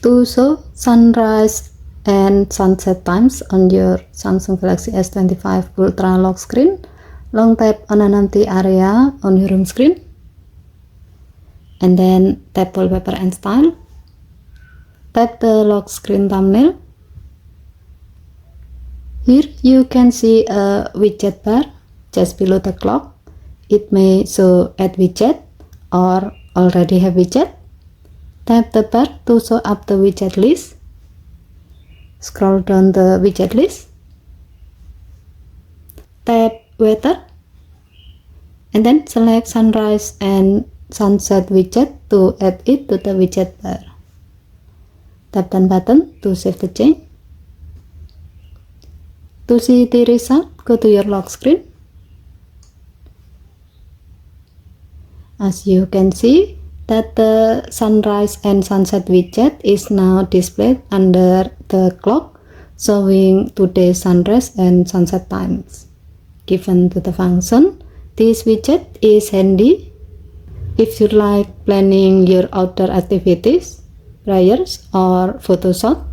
To show sunrise and sunset times on your Samsung Galaxy S25 Ultra lock screen, long tap on an empty area on your home screen, and then tap Wallpaper and Style. Tap the lock screen thumbnail. Here you can see a widget bar just below the clock. It may show add widget or already have widget. Tap the bar to show up the widget list. Scroll down the widget list. Tap weather and then select sunrise and sunset widget to add it to the widget bar. Tap done button to save the change. To see the result, go to your lock screen. As you can see that the sunrise and sunset widget is now displayed under the clock, showing today's sunrise and sunset times. Given to the function, this widget is handy if you like planning your outdoor activities, prayers or photo shot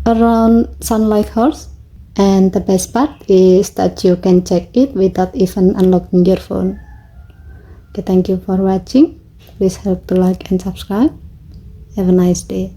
around sunlight hours. And the best part is that you can check it without even unlocking your phone. Okay, thank you for watching. Please help to like and subscribe. Have a nice day.